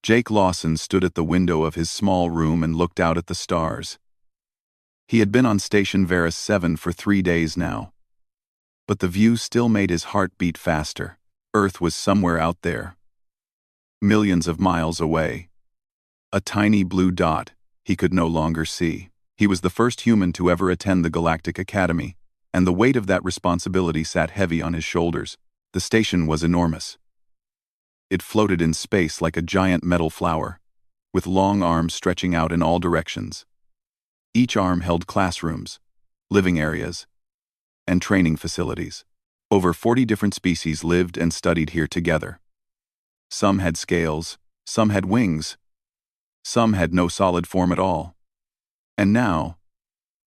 Jake Lawson stood at the window of his small room and looked out at the stars. He had been on Station Varus 7 for 3 days now. But the view still made his heart beat faster. Earth was somewhere out there. Millions of miles away. A tiny blue dot he could no longer see. He was the first human to ever attend the Galactic Academy, and the weight of that responsibility sat heavy on his shoulders. The station was enormous. It floated in space like a giant metal flower, with long arms stretching out in all directions. Each arm held classrooms, living areas, and training facilities. Over 40 different species lived and studied here together. Some had scales, some had wings, some had no solid form at all. And now,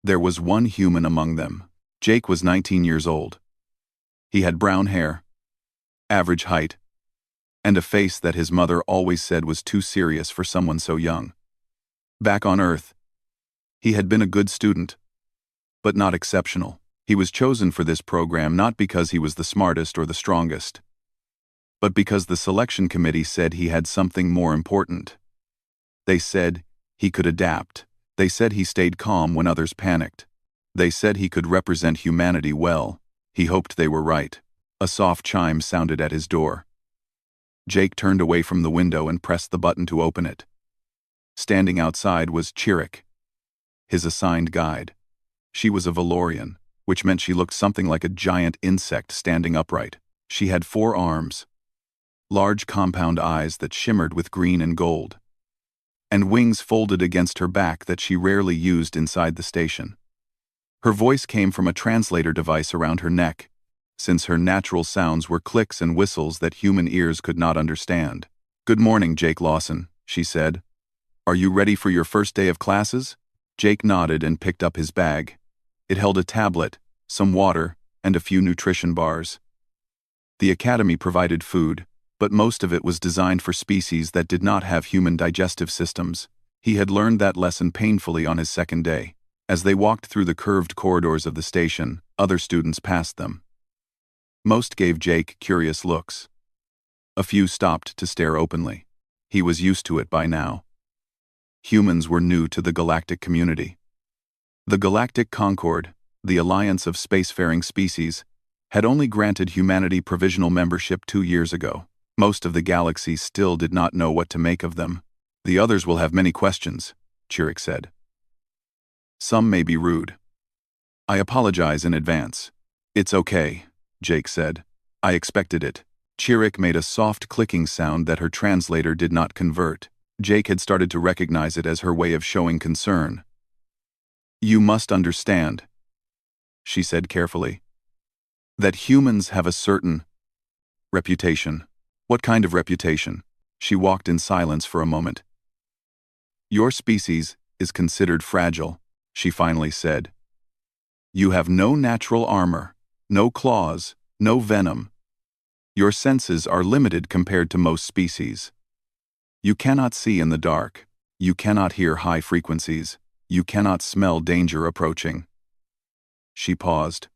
there was one human among them. Jake was 19 years old. He had brown hair, average height, and a face that his mother always said was too serious for someone so young. Back on Earth, he had been a good student, but not exceptional. He was chosen for this program not because he was the smartest or the strongest, but because the selection committee said he had something more important. They said he could adapt. They said he stayed calm when others panicked. They said he could represent humanity well. He hoped they were right. A soft chime sounded at his door. Jake turned away from the window and pressed the button to open it. Standing outside was Chirik, his assigned guide. She was a Valorian, which meant she looked something like a giant insect standing upright. She had 4 arms, large compound eyes that shimmered with green and gold, and wings folded against her back that she rarely used inside the station. Her voice came from a translator device around her neck, since her natural sounds were clicks and whistles that human ears could not understand. "Good morning, Jake Lawson," she said. "Are you ready for your first day of classes?" Jake nodded and picked up his bag. It held a tablet, some water, and a few nutrition bars. The academy provided food, but most of it was designed for species that did not have human digestive systems. He had learned that lesson painfully on his second day. As they walked through the curved corridors of the station, other students passed them. Most gave Jake curious looks. A few stopped to stare openly. He was used to it by now. Humans were new to the galactic community. The Galactic Concord, the alliance of spacefaring species, had only granted humanity provisional membership 2 years ago. Most of the galaxy still did not know what to make of them. "The others will have many questions," Chirik said. "Some may be rude. I apologize in advance." "It's okay," Jake said. "I expected it." Chirik made a soft clicking sound that her translator did not convert. Jake had started to recognize it as her way of showing concern. "You must understand," she said carefully, "that humans have a certain reputation." "What kind of reputation?" She walked in silence for a moment. "Your species is considered fragile," she finally said. "You have no natural armor, no claws, no venom. Your senses are limited compared to most species. You cannot see in the dark. You cannot hear high frequencies. You cannot smell danger approaching." She paused.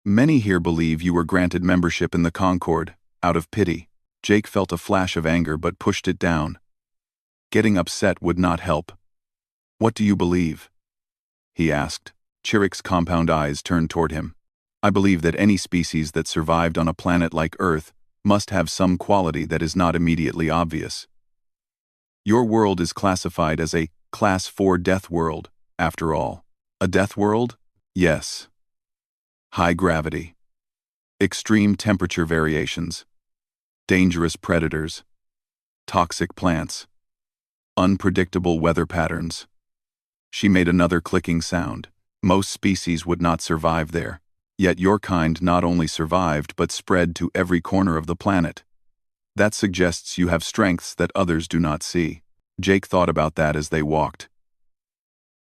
"Many here believe you were granted membership in the Concord, out of pity." Jake felt a flash of anger but pushed it down. Getting upset would not help. "What do you believe?" he asked. Chirik's compound eyes turned toward him. "I believe that any species that survived on a planet like Earth must have some quality that is not immediately obvious. Your world is classified as a Class 4 death world, after all." "A death world?" "Yes. High gravity. Extreme temperature variations. Dangerous predators. Toxic plants. Unpredictable weather patterns." She made another clicking sound. "Most species would not survive there. Yet your kind not only survived but spread to every corner of the planet. That suggests you have strengths that others do not see." Jake thought about that as they walked.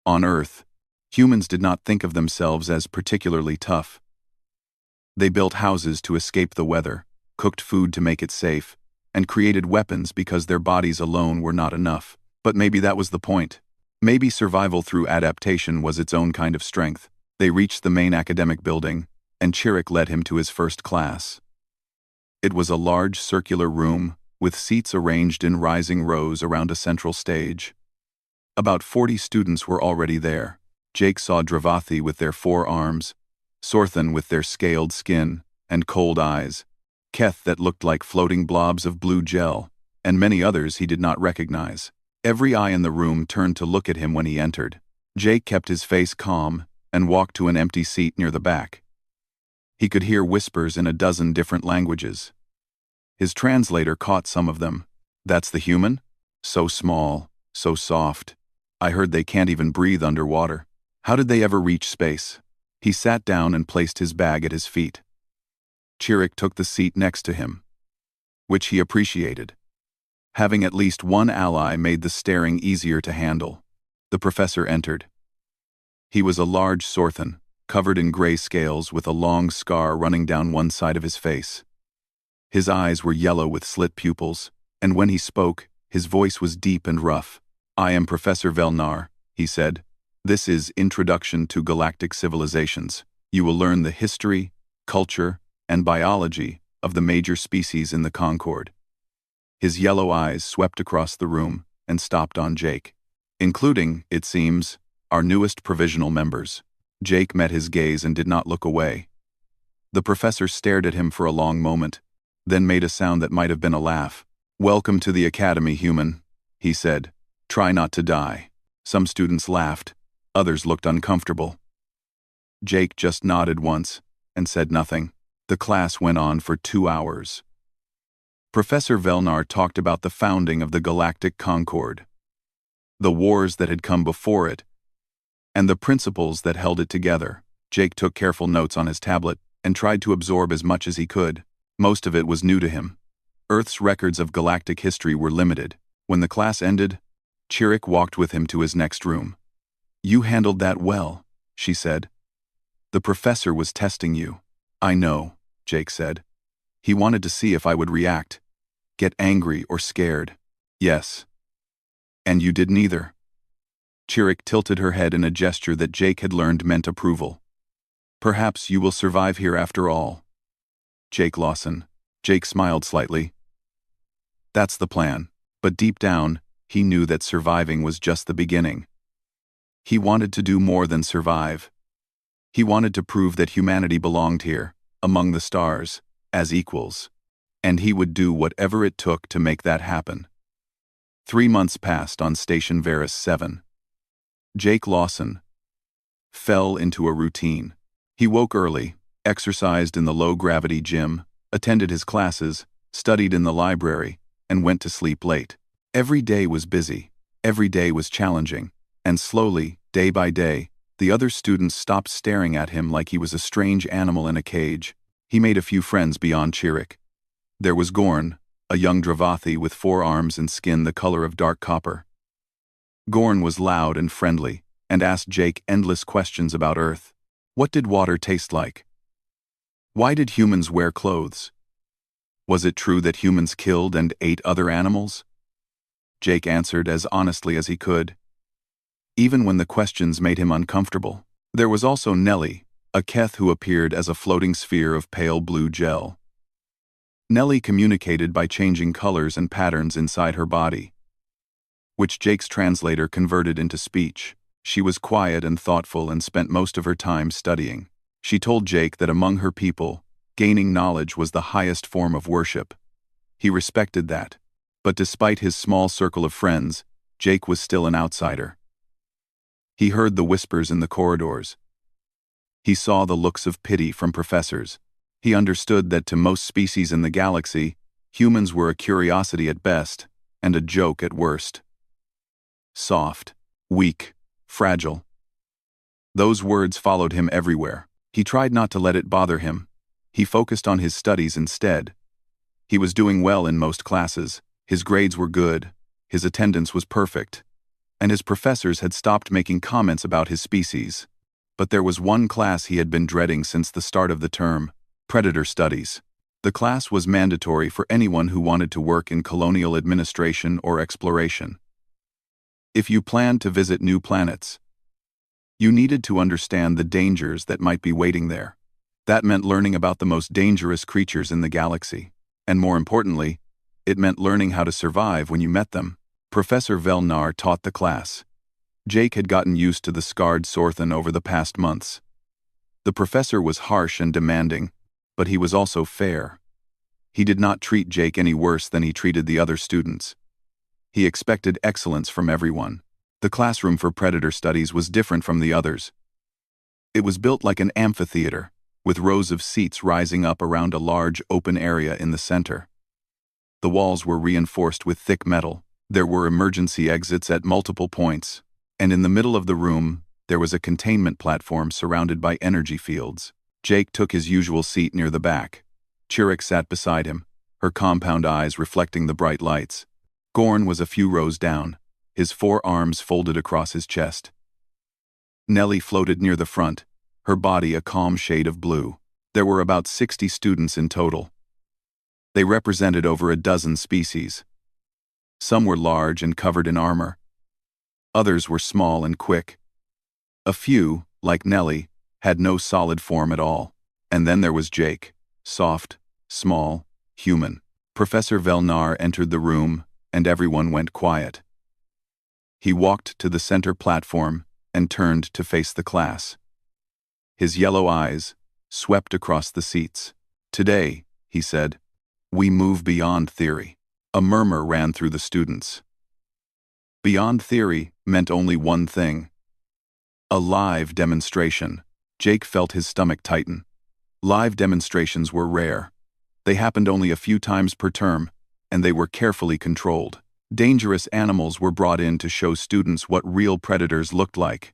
On Earth, humans did not think of themselves as particularly tough. They built houses to escape the weather, cooked food to make it safe, and created weapons because their bodies alone were not enough. But maybe that was the point. Maybe survival through adaptation was its own kind of strength. They reached the main academic building, and Chirik led him to his first class. It was a large circular room, with seats arranged in rising rows around a central stage. About 40 students were already there. Jake saw Dravathi with their 4 arms, Sorthan with their scaled skin and cold eyes, Keth that looked like floating blobs of blue gel, and many others he did not recognize. Every eye in the room turned to look at him when he entered. Jake kept his face calm and walked to an empty seat near the back. He could hear whispers in a dozen different languages. His translator caught some of them. "That's the human? So small, so soft. I heard they can't even breathe underwater. How did they ever reach space?" He sat down and placed his bag at his feet. Chirik took the seat next to him, which he appreciated. Having at least one ally made the staring easier to handle. The professor entered. He was a large Sorthan, covered in gray scales with a long scar running down one side of his face. His eyes were yellow with slit pupils, and when he spoke, his voice was deep and rough. "I am Professor Velnar," he said. "This is Introduction to Galactic Civilizations. You will learn the history, culture, and biology of the major species in the Concord." His yellow eyes swept across the room and stopped on Jake. "Including, it seems, our newest provisional members." Jake met his gaze and did not look away. The professor stared at him for a long moment, then made a sound that might have been a laugh. "Welcome to the academy, human," he said. "Try not to die." Some students laughed, others looked uncomfortable. Jake just nodded once and said nothing. The class went on for 2 hours. Professor Velnar talked about the founding of the Galactic Concord, the wars that had come before it, and the principles that held it together. Jake took careful notes on his tablet and tried to absorb as much as he could. Most of it was new to him. Earth's records of galactic history were limited. When the class ended, Chirik walked with him to his next room. "You handled that well," she said. "The professor was testing you." "I know," Jake said. "He wanted to see if I would react, get angry or scared." "Yes." "And you did neither." Chirik tilted her head in a gesture that Jake had learned meant approval. "Perhaps you will survive here after all." "Jake Lawson." Jake smiled slightly. "That's the plan." But deep down, he knew that surviving was just the beginning. He wanted to do more than survive. He wanted to prove that humanity belonged here, among the stars, as equals. And he would do whatever it took to make that happen. 3 months passed on Station Varus 7. Jake Lawson fell into a routine. He woke early, exercised in the low-gravity gym, attended his classes, studied in the library, and went to sleep late. Every day was busy, every day was challenging, and slowly, day by day, the other students stopped staring at him like he was a strange animal in a cage. He made a few friends beyond Chirik. There was Gorn, a young Dravathi with 4 arms and skin the color of dark copper. Gorn was loud and friendly, and asked Jake endless questions about Earth. What did water taste like? Why did humans wear clothes? Was it true that humans killed and ate other animals? Jake answered as honestly as he could, even when the questions made him uncomfortable. There was also Nellie, a Keth who appeared as a floating sphere of pale blue gel. Nellie communicated by changing colors and patterns inside her body, which Jake's translator converted into speech. She was quiet and thoughtful and spent most of her time studying. She told Jake that among her people, gaining knowledge was the highest form of worship. He respected that. But despite his small circle of friends, Jake was still an outsider. He heard the whispers in the corridors. He saw the looks of pity from professors. He understood that to most species in the galaxy, humans were a curiosity at best and a joke at worst. Soft, weak, fragile. Those words followed him everywhere. He tried not to let it bother him. He focused on his studies instead. He was doing well in most classes. His grades were good, his attendance was perfect, and his professors had stopped making comments about his species. But there was one class he had been dreading since the start of the term: Predator Studies. The class was mandatory for anyone who wanted to work in colonial administration or exploration. If you planned to visit new planets, you needed to understand the dangers that might be waiting there. That meant learning about the most dangerous creatures in the galaxy, and more importantly, It meant learning how to survive when you met them. Professor Velnar taught the class. Jake had gotten used to the scarred Sorthan over the past months. The professor was harsh and demanding, but he was also fair. He did not treat Jake any worse than he treated the other students. He expected excellence from everyone. The classroom for predator studies was different from the others. It was built like an amphitheater, with rows of seats rising up around a large open area in the center. The walls were reinforced with thick metal. There were emergency exits at multiple points, and in the middle of the room, there was a containment platform surrounded by energy fields. Jake took his usual seat near the back. Chirrut sat beside him, her compound eyes reflecting the bright lights. Gorn was a few rows down, his forearms folded across his chest. Nellie floated near the front, her body a calm shade of blue. There were about 60 students in total. They represented over a dozen species. Some were large and covered in armor. Others were small and quick. A few, like Nellie, had no solid form at all. And then there was Jake, soft, small, human. Professor Velnar entered the room, and everyone went quiet. He walked to the center platform and turned to face the class. His yellow eyes swept across the seats. "Today," he said, "we move beyond theory." A murmur ran through the students. Beyond theory meant only one thing: a live demonstration. Jake felt his stomach tighten. Live demonstrations were rare. They happened only a few times per term, and they were carefully controlled. Dangerous animals were brought in to show students what real predators looked like.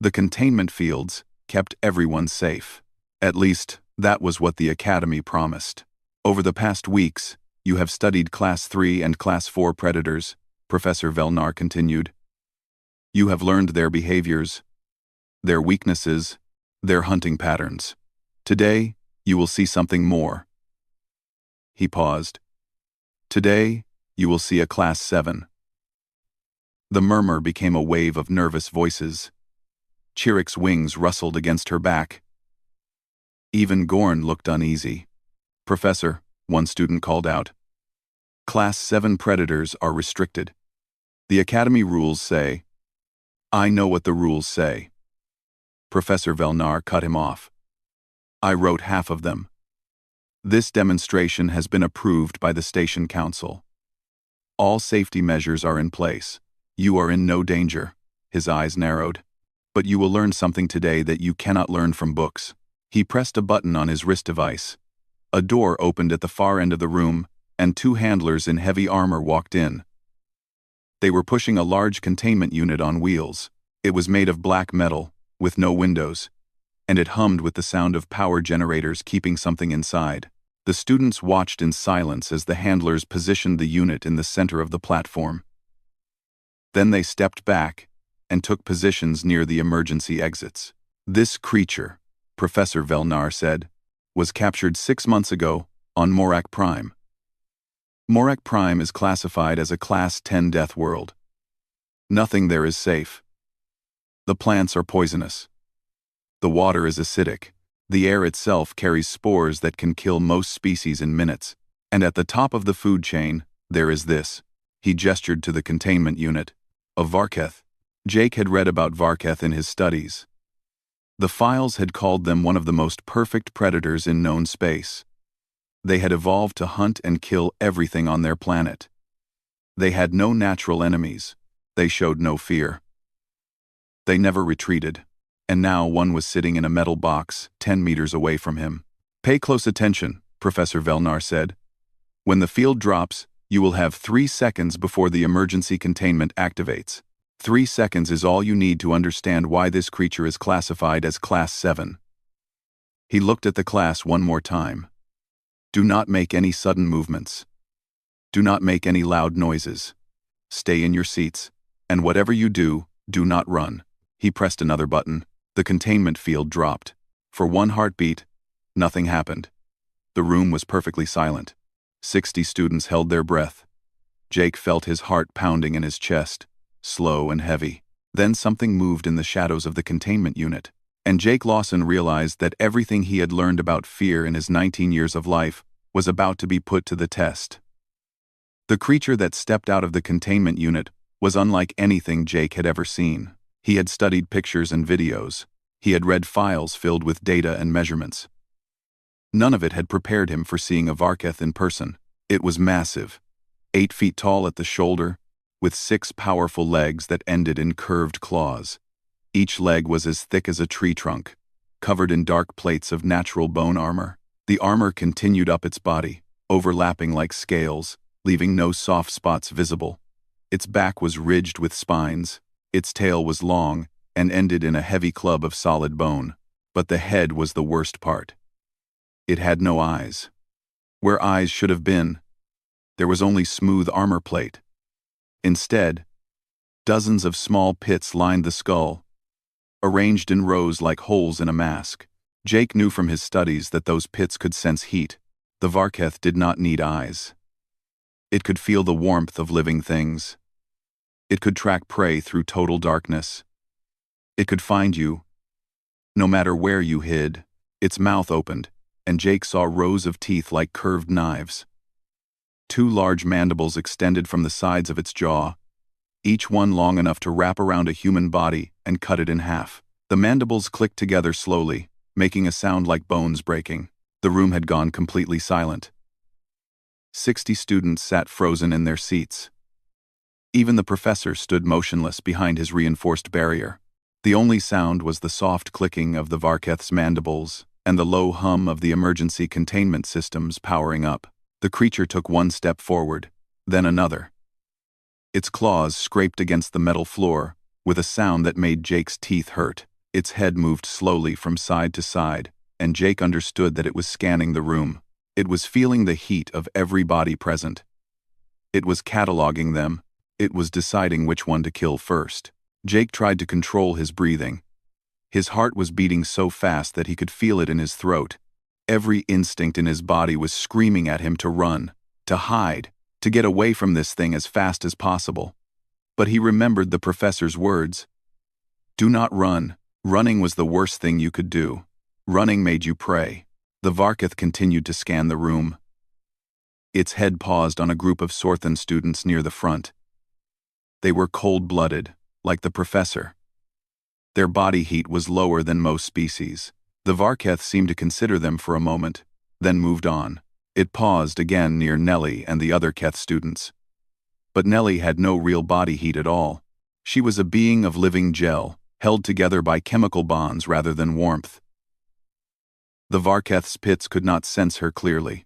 The containment fields kept everyone safe. At least, that was what the Academy promised. "Over the past weeks, you have studied Class 3 and Class 4 predators," Professor Velnar continued. "You have learned their behaviors, their weaknesses, their hunting patterns. Today, you will see something more." He paused. "Today, you will see a Class 7. The murmur became a wave of nervous voices. Chirrut's wings rustled against her back. Even Gorn looked uneasy. "Professor," one student called out, "Class 7 predators are restricted. The Academy rules say—" "I know what the rules say." Professor Velnar cut him off. "I wrote half of them. This demonstration has been approved by the Station Council. All safety measures are in place. You are in no danger." His eyes narrowed. "But you will learn something today that you cannot learn from books." He pressed a button on his wrist device. A door opened at the far end of the room, and 2 handlers in heavy armor walked in. They were pushing a large containment unit on wheels. It was made of black metal, with no windows, and it hummed with the sound of power generators keeping something inside. The students watched in silence as the handlers positioned the unit in the center of the platform. Then they stepped back and took positions near the emergency exits. "This creature," Professor Velnar said, "was captured 6 months ago on Morak Prime. Morak Prime is classified as a Class 10 death world. Nothing there is safe. The plants are poisonous. The water is acidic. The air itself carries spores that can kill most species in minutes. And at the top of the food chain, there is this." He gestured to the containment unit. "A Varketh." Jake had read about Varketh in his studies. The files had called them one of the most perfect predators in known space. They had evolved to hunt and kill everything on their planet. They had no natural enemies. They showed no fear. They never retreated. And now one was sitting in a metal box 10 meters away from him. "Pay close attention," Professor Velnar said. "When the field drops, you will have 3 seconds before the emergency containment activates. 3 seconds is all you need to understand why this creature is classified as Class 7. He looked at the class one more time. "Do not make any sudden movements. Do not make any loud noises. Stay in your seats, and whatever you do, do not run." He pressed another button. The containment field dropped. For 1 heartbeat, nothing happened. The room was perfectly silent. 60 students held their breath. Jake felt his heart pounding in his chest, slow and heavy. Then something moved in the shadows of the containment unit, and Jake Lawson realized that everything he had learned about fear in his 19 years of life was about to be put to the test. The creature that stepped out of the containment unit was unlike anything Jake had ever seen. He had studied pictures and videos. He had read files filled with data and measurements. None of it had prepared him for seeing a Varketh in person. It was massive, 8 feet tall at the shoulder, with 6 powerful legs that ended in curved claws. Each leg was as thick as a tree trunk, covered in dark plates of natural bone armor. The armor continued up its body, overlapping like scales, leaving no soft spots visible. Its back was ridged with spines, its tail was long, and ended in a heavy club of solid bone. But the head was the worst part. It had no eyes. Where eyes should have been, there was only smooth armor plate. Instead, dozens of small pits lined the skull, arranged in rows like holes in a mask. Jake knew from his studies that those pits could sense heat. The Varketh did not need eyes. It could feel the warmth of living things. It could track prey through total darkness. It could find you, no matter where you hid. Its mouth opened, and Jake saw rows of teeth like curved knives. 2 large mandibles extended from the sides of its jaw, each one long enough to wrap around a human body and cut it in half. The mandibles clicked together slowly, making a sound like bones breaking. The room had gone completely silent. 60 students sat frozen in their seats. Even the professor stood motionless behind his reinforced barrier. The only sound was the soft clicking of the Varketh's mandibles and the low hum of the emergency containment systems powering up. The creature took 1 step forward, then another. Its claws scraped against the metal floor with a sound that made Jake's teeth hurt. Its head moved slowly from side to side, and Jake understood that it was scanning the room. It was feeling the heat of every body present. It was cataloging them. It was deciding which one to kill first. Jake tried to control his breathing. His heart was beating so fast that he could feel it in his throat. Every instinct in his body was screaming at him to run, to hide, to get away from this thing as fast as possible. But he remembered the professor's words. Do not run. Running was the worst thing you could do. Running made you prey. The Varketh continued to scan the room. Its head paused on a group of Sorthan students near the front. They were cold-blooded, like the professor. Their body heat was lower than most species. The Varketh seemed to consider them for a moment, then moved on. It paused again near Nellie and the other Keth students. But Nellie had no real body heat at all. She was a being of living gel, held together by chemical bonds rather than warmth. The Varketh's pits could not sense her clearly.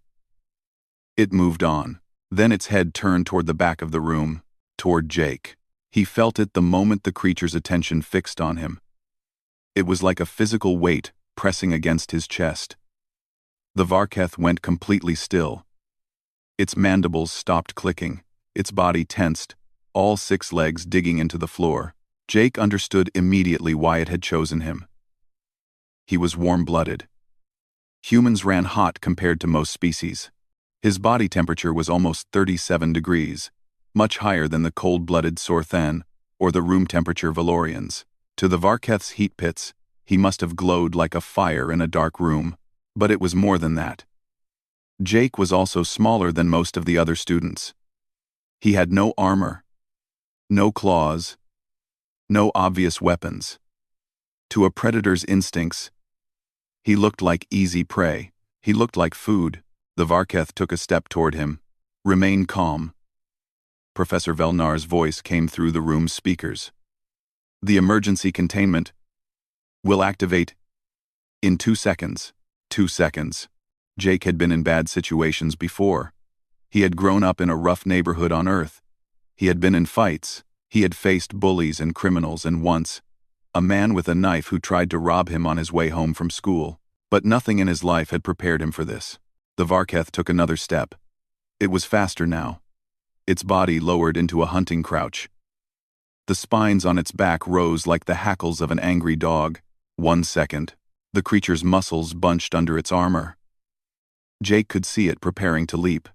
It moved on. Then its head turned toward the back of the room, toward Jake. He felt it the moment the creature's attention fixed on him. It was like a physical weight pressing against his chest. The Varketh went completely still. Its mandibles stopped clicking, its body tensed, all 6 legs digging into the floor. Jake understood immediately why it had chosen him. He was warm-blooded. Humans ran hot compared to most species. His body temperature was almost 37 degrees, much higher than the cold-blooded Sorthan or the room temperature Valorians. To the Varketh's heat pits, he must have glowed like a fire in a dark room, but it was more than that. Jake was also smaller than most of the other students. He had no armor, no claws, no obvious weapons. To a predator's instincts, he looked like easy prey. He looked like food. The Varketh took a step toward him. Remain calm. Professor Velnar's voice came through the room's speakers. The emergency containment will activate in 2 seconds. 2 seconds. Jake had been in bad situations before. He had grown up in a rough neighborhood on Earth. He had been in fights. He had faced bullies and criminals, and once, a man with a knife who tried to rob him on his way home from school. But nothing in his life had prepared him for this. The Varketh took another step. It was faster now. Its body lowered into a hunting crouch. The spines on its back rose like the hackles of an angry dog. 1 second. The creature's muscles bunched under its armor. Jake could see it preparing to leap.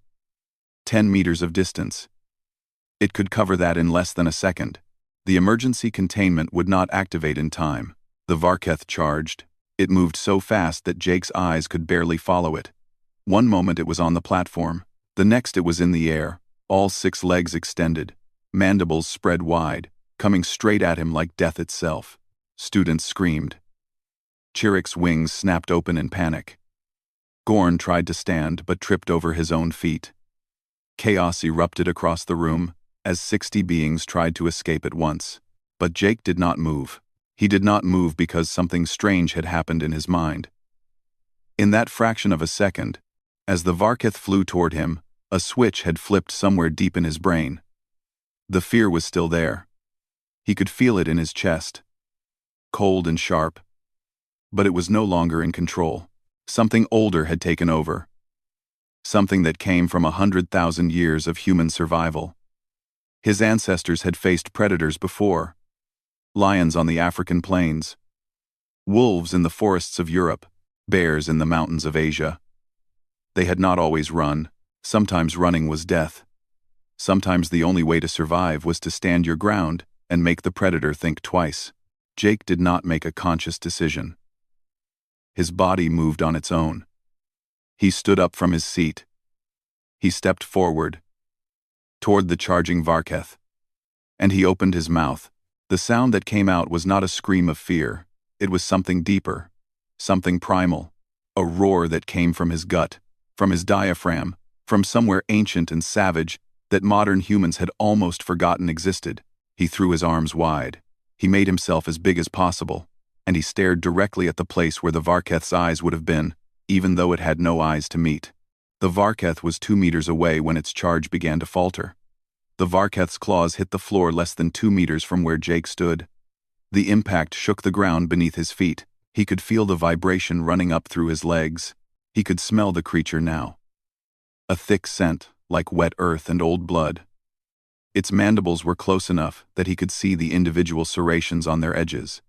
10 meters of distance. It could cover that in less than a second. The emergency containment would not activate in time. The Varketh charged. It moved so fast that Jake's eyes could barely follow it. One moment it was on the platform. The next it was in the air, all 6 legs extended, mandibles spread wide, coming straight at him like death itself. Students screamed. Chirruk's wings snapped open in panic. Gorn tried to stand but tripped over his own feet. Chaos erupted across the room as 60 beings tried to escape at once. But Jake did not move. He did not move because something strange had happened in his mind. In that fraction of a second, as the Varketh flew toward him, a switch had flipped somewhere deep in his brain. The fear was still there. He could feel it in his chest. Cold and sharp. But it was no longer in control. Something older had taken over. Something that came from 100,000 years of human survival. His ancestors had faced predators before. Lions on the African plains. Wolves in the forests of Europe. Bears in the mountains of Asia. They had not always run. Sometimes running was death. Sometimes the only way to survive was to stand your ground and make the predator think twice. Jake did not make a conscious decision. His body moved on its own. He stood up from his seat. He stepped forward, toward the charging Varketh. And he opened his mouth. The sound that came out was not a scream of fear. It was something deeper, something primal, a roar that came from his gut, from his diaphragm, from somewhere ancient and savage that modern humans had almost forgotten existed. He threw his arms wide. He made himself as big as possible, and he stared directly at the place where the Varketh's eyes would have been, even though it had no eyes to meet. The Varketh was 2 meters away when its charge began to falter. The Varketh's claws hit the floor less than 2 meters from where Jake stood. The impact shook the ground beneath his feet. He could feel the vibration running up through his legs. He could smell the creature now. A thick scent, like wet earth and old blood. Its mandibles were close enough that he could see the individual serrations on their edges.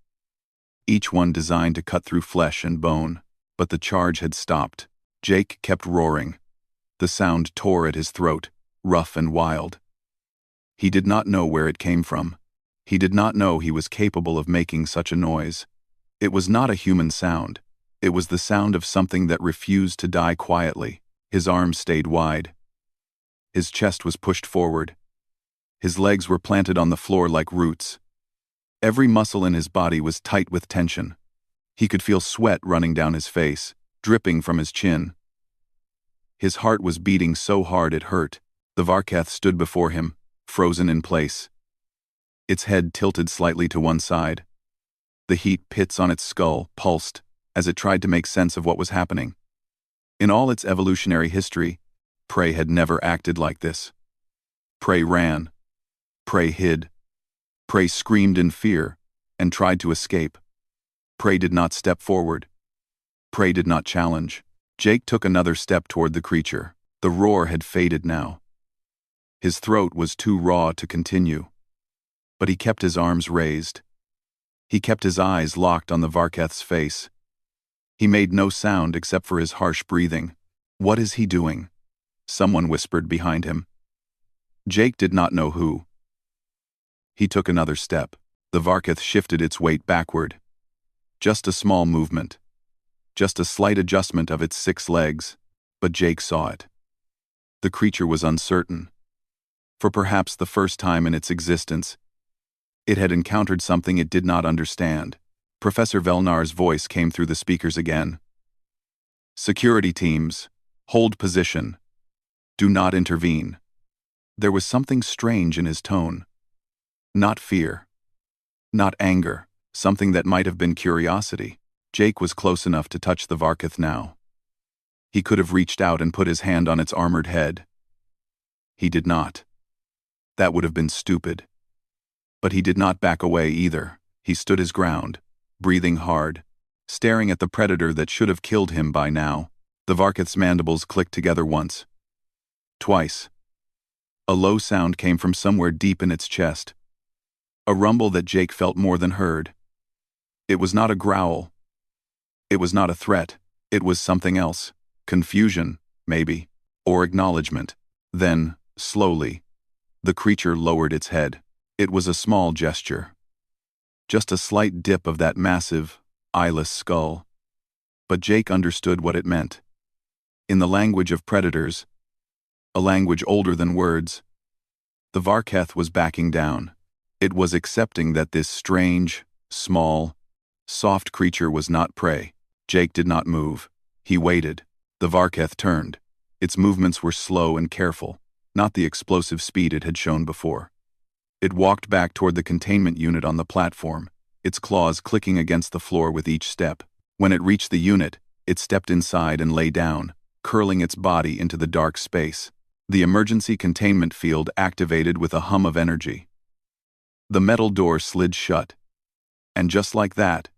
Each one designed to cut through flesh and bone, but the charge had stopped. Jake kept roaring. The sound tore at his throat, rough and wild. He did not know where it came from. He did not know he was capable of making such a noise. It was not a human sound. It was the sound of something that refused to die quietly. His arms stayed wide. His chest was pushed forward. His legs were planted on the floor like roots. Every muscle in his body was tight with tension. He could feel sweat running down his face, dripping from his chin. His heart was beating so hard it hurt. The Varketh stood before him, frozen in place. Its head tilted slightly to one side. The heat pits on its skull pulsed as it tried to make sense of what was happening. In all its evolutionary history, prey had never acted like this. Prey ran. Prey hid. Prey screamed in fear and tried to escape. Prey did not step forward. Prey did not challenge. Jake took another step toward the creature. The roar had faded now. His throat was too raw to continue. But he kept his arms raised. He kept his eyes locked on the Varketh's face. He made no sound except for his harsh breathing. "What is he doing?" Someone whispered behind him. Jake did not know who. He took another step. The Varketh shifted its weight backward. Just a small movement. Just a slight adjustment of its 6 legs, but Jake saw it. The creature was uncertain. For perhaps the first time in its existence, it had encountered something it did not understand. Professor Velnar's voice came through the speakers again. "Security teams, hold position. Do not intervene." There was something strange in his tone. Not fear. Not anger. Something that might have been curiosity. Jake was close enough to touch the Varketh now. He could have reached out and put his hand on its armored head. He did not. That would have been stupid. But he did not back away either. He stood his ground, breathing hard, staring at the predator that should have killed him by now. The Varketh's mandibles clicked together once. Twice. A low sound came from somewhere deep in its chest. A rumble that Jake felt more than heard. It was not a growl. It was not a threat. It was something else. Confusion, maybe, or acknowledgement. Then, slowly, the creature lowered its head. It was a small gesture. Just a slight dip of that massive, eyeless skull. But Jake understood what it meant. In the language of predators, a language older than words, The Varketh was backing down. It was accepting that this strange, small, soft creature was not prey. Jake did not move. He waited. The Varketh turned. Its movements were slow and careful, not the explosive speed it had shown before. It walked back toward the containment unit on the platform, its claws clicking against the floor with each step. When it reached the unit, it stepped inside and lay down, curling its body into the dark space. The emergency containment field activated with a hum of energy. The metal door slid shut. And just like that,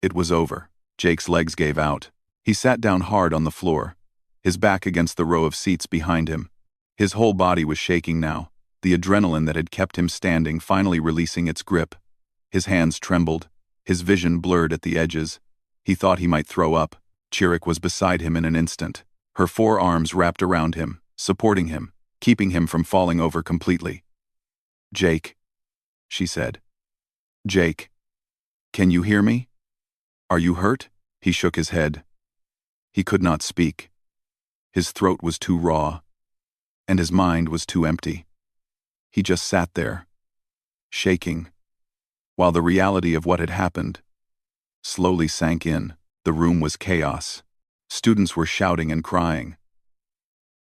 it was over. Jake's legs gave out. He sat down hard on the floor, his back against the row of seats behind him. His whole body was shaking now, the adrenaline that had kept him standing finally releasing its grip. His hands trembled, his vision blurred at the edges. He thought he might throw up. Chirik was beside him in an instant, her 4 arms wrapped around him, supporting him, keeping him from falling over completely. "Jake," she said. "Jake, can you hear me? Are you hurt?" He shook his head. He could not speak. His throat was too raw, and his mind was too empty. He just sat there, shaking, while the reality of what had happened slowly sank in. The room was chaos. Students were shouting and crying.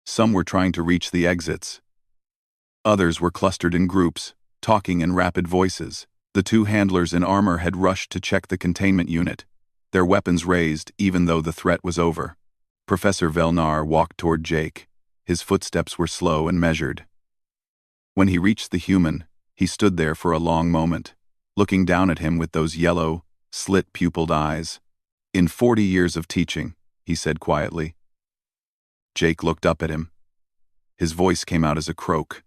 Some were trying to reach the exits. Others were clustered in groups, talking in rapid voices. The 2 handlers in armor had rushed to check the containment unit, their weapons raised even though the threat was over. Professor Velnar walked toward Jake. His footsteps were slow and measured. When he reached the human, he stood there for a long moment, looking down at him with those yellow, slit-pupiled eyes. "In 40 years of teaching," he said quietly. Jake looked up at him. His voice came out as a croak.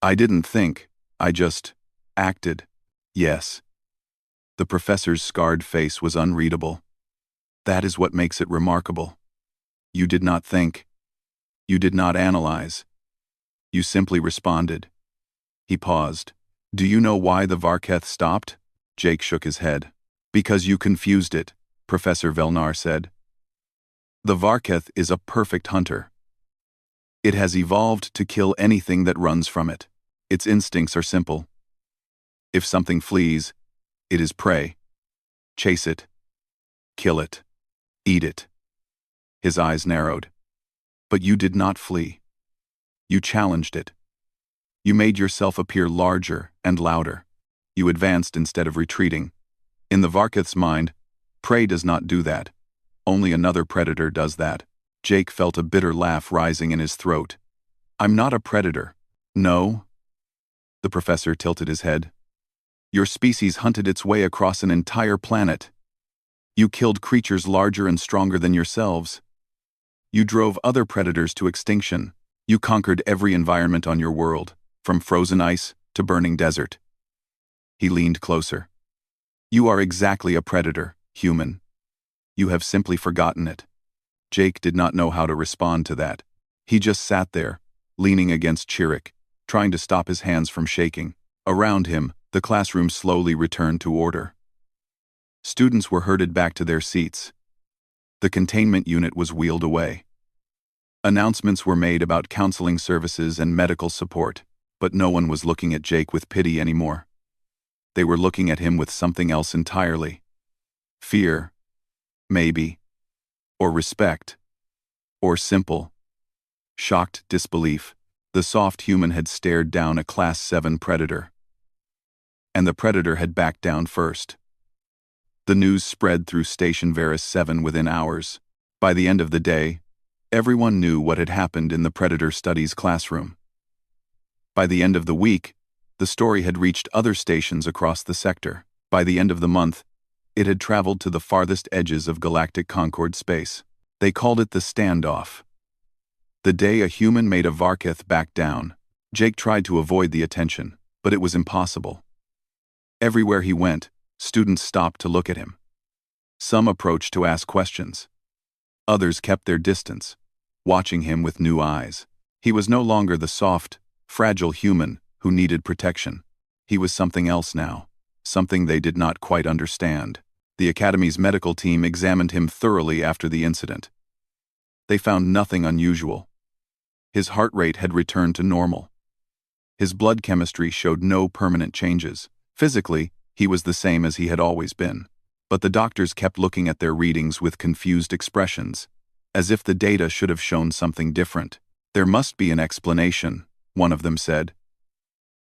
"I didn't think, I just acted." "Yes." The professor's scarred face was unreadable. "That is what makes it remarkable. You did not think. You did not analyze. You simply responded." He paused. "Do you know why the Varketh stopped?" Jake shook his head. "Because you confused it," Professor Velnar said. "The Varketh is a perfect hunter. It has evolved to kill anything that runs from it. Its instincts are simple. If something flees, it is prey. Chase it. Kill it. Eat it." His eyes narrowed. "But you did not flee. You challenged it. You made yourself appear larger and louder. You advanced instead of retreating. In the Varketh's mind, prey does not do that. Only another predator does that." Jake felt a bitter laugh rising in his throat. "I'm not a predator." "No?" The professor tilted his head. "Your species hunted its way across an entire planet. You killed creatures larger and stronger than yourselves. You drove other predators to extinction. You conquered every environment on your world, from frozen ice to burning desert." He leaned closer. "You are exactly a predator, human. You have simply forgotten it." Jake did not know how to respond to that. He just sat there, leaning against Chirik, trying to stop his hands from shaking. Around him, the classroom slowly returned to order. Students were herded back to their seats. The containment unit was wheeled away. Announcements were made about counseling services and medical support, but no one was looking at Jake with pity anymore. They were looking at him with something else entirely. Fear, maybe, or respect, or simple, shocked disbelief. The soft human had stared down a Class 7 predator. And the predator had backed down first. The news spread through Station Varus 7 within hours. By the end of the day, everyone knew what had happened in the Predator Studies classroom. By the end of the week, the story had reached other stations across the sector. By the end of the month, it had traveled to the farthest edges of galactic Concord space. They called it the standoff. The day a human made a Varketh back down. Jake tried to avoid the attention, but it was impossible. Everywhere he went, students stopped to look at him. Some approached to ask questions. Others kept their distance, watching him with new eyes. He was no longer the soft, fragile human who needed protection. He was something else now, something they did not quite understand. The Academy's medical team examined him thoroughly after the incident. They found nothing unusual. His heart rate had returned to normal. His blood chemistry showed no permanent changes. Physically, he was the same as he had always been. But the doctors kept looking at their readings with confused expressions, as if the data should have shown something different. "There must be an explanation," one of them said.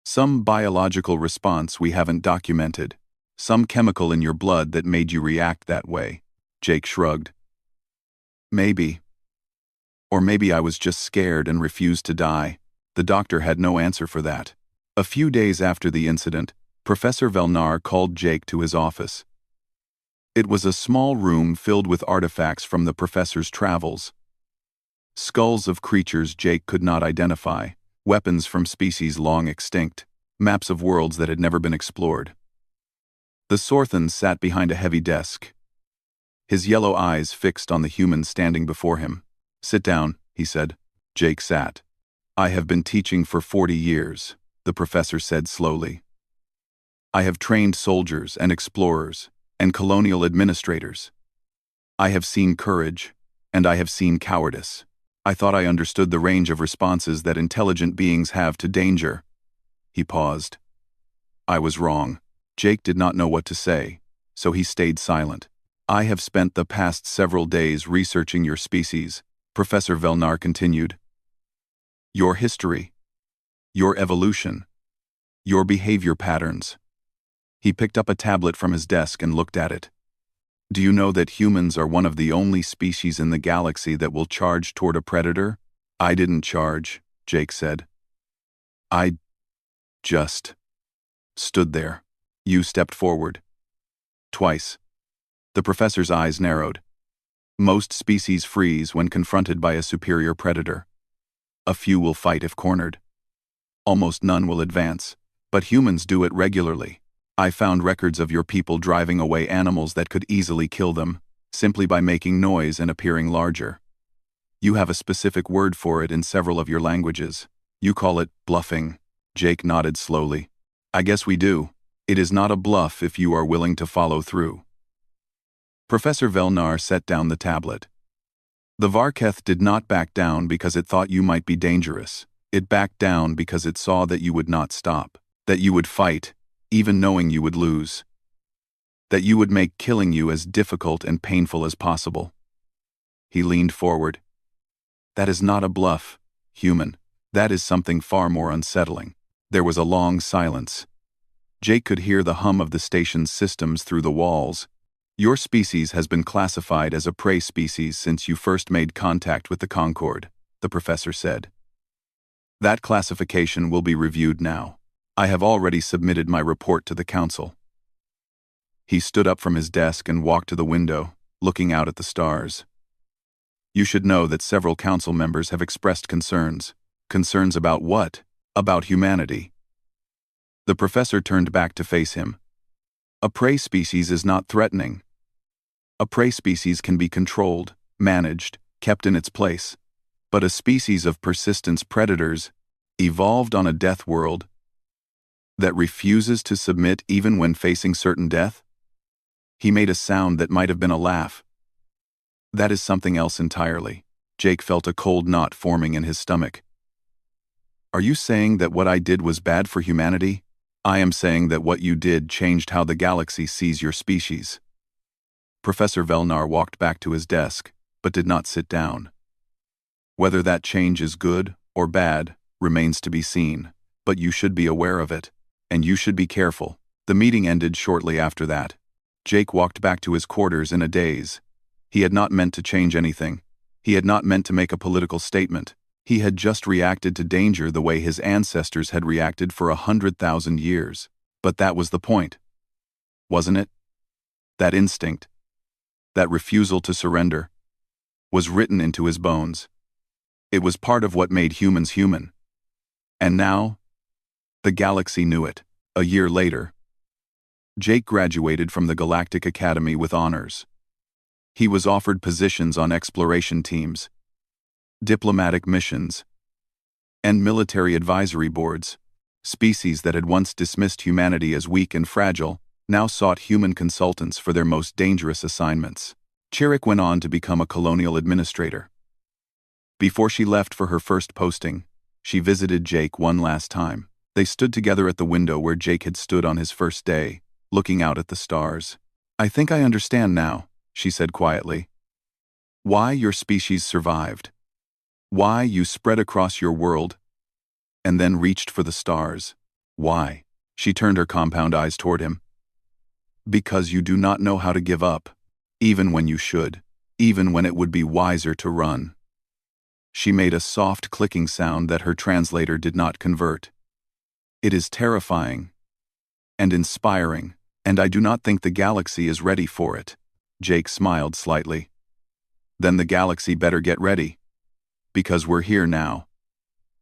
"Some biological response we haven't documented. Some chemical in your blood that made you react that way." Jake shrugged. "Maybe. Or maybe I was just scared and refused to die." The doctor had no answer for that. A few days after the incident, Professor Velnar called Jake to his office. It was a small room filled with artifacts from the professor's travels. Skulls of creatures Jake could not identify, weapons from species long extinct, maps of worlds that had never been explored. The Sorthan sat behind a heavy desk, his yellow eyes fixed on the human standing before him. "Sit down," he said. Jake sat. "I have been teaching for 40 years, the professor said slowly. "I have trained soldiers and explorers and colonial administrators. I have seen courage, and I have seen cowardice. I thought I understood the range of responses that intelligent beings have to danger." He paused. "I was wrong." Jake did not know what to say, so he stayed silent. "I have spent the past several days researching your species," Professor Velnar continued. "Your history, your evolution, your behavior patterns." He picked up a tablet from his desk and looked at it. "Do you know that humans are one of the only species in the galaxy that will charge toward a predator?" "I didn't charge," Jake said. "I just stood there. You stepped forward. Twice." The professor's eyes narrowed. "Most species freeze when confronted by a superior predator. A few will fight if cornered. Almost none will advance, but humans do it regularly. I found records of your people driving away animals that could easily kill them, simply by making noise and appearing larger. You have a specific word for it in several of your languages. You call it bluffing." Jake nodded slowly. "I guess we do. It is not a bluff if you are willing to follow through." Professor Velnar set down the tablet. "The Varketh did not back down because it thought you might be dangerous. It backed down because it saw that you would not stop, that you would fight, even knowing you would lose, that you would make killing you as difficult and painful as possible." He leaned forward. "That is not a bluff, human. That is something far more unsettling." There was a long silence. Jake could hear the hum of the station's systems through the walls. "Your species has been classified as a prey species since you first made contact with the Concord," the professor said. "That classification will be reviewed now. I have already submitted my report to the council." He stood up from his desk and walked to the window, looking out at the stars. "You should know that several council members have expressed concerns." "Concerns about what?" "About humanity." The professor turned back to face him. "A prey species is not threatening. A prey species can be controlled, managed, kept in its place. But a species of persistence predators, evolved on a death world, that refuses to submit even when facing certain death?" He made a sound that might have been a laugh. "That is something else entirely." Jake felt a cold knot forming in his stomach. "Are you saying that what I did was bad for humanity?" "I am saying that what you did changed how the galaxy sees your species." Professor Velnar walked back to his desk, but did not sit down. "Whether that change is good or bad remains to be seen, but you should be aware of it, and you should be careful." The meeting ended shortly after that. Jake walked back to his quarters in a daze. He had not meant to change anything. He had not meant to make a political statement. He had just reacted to danger the way his ancestors had reacted for 100,000 years. But that was the point, wasn't it? That instinct, that refusal to surrender, was written into his bones. It was part of what made humans human. And now, the galaxy knew it. A year later, Jake graduated from the Galactic Academy with honors. He was offered positions on exploration teams, diplomatic missions, and military advisory boards. Species that had once dismissed humanity as weak and fragile now sought human consultants for their most dangerous assignments. Cherik went on to become a colonial administrator. Before she left for her first posting, she visited Jake one last time. They stood together at the window where Jake had stood on his first day, looking out at the stars. "I think I understand now," she said quietly. "Why your species survived. Why you spread across your world and then reached for the stars. Why?" She turned her compound eyes toward him. "Because you do not know how to give up, even when you should, even when it would be wiser to run." She made a soft clicking sound that her translator did not convert. "It is terrifying and inspiring, and I do not think the galaxy is ready for it." Jake smiled slightly. "Then the galaxy better get ready. Because we're here now.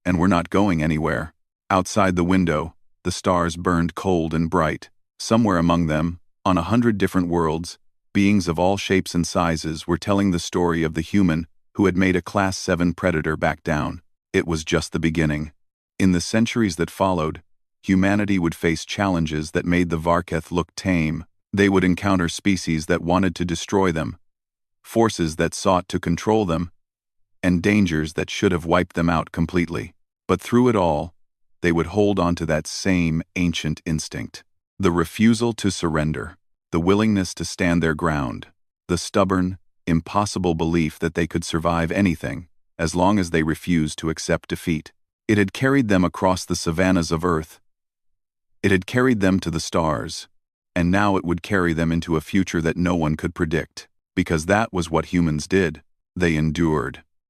And we're not going anywhere." Outside the window, the stars burned cold and bright. Somewhere among them, on 100 different worlds, beings of all shapes and sizes were telling the story of the human who had made a Class 7 predator back down. It was just the beginning. In the centuries that followed, humanity would face challenges that made the Varketh look tame. They would encounter species that wanted to destroy them, forces that sought to control them, and dangers that should have wiped them out completely. But through it all, they would hold on to that same ancient instinct. The refusal to surrender, the willingness to stand their ground, the stubborn, impossible belief that they could survive anything, as long as they refused to accept defeat. It had carried them across the savannas of Earth. It had carried them to the stars, and now it would carry them into a future that no one could predict, because that was what humans did. They endured.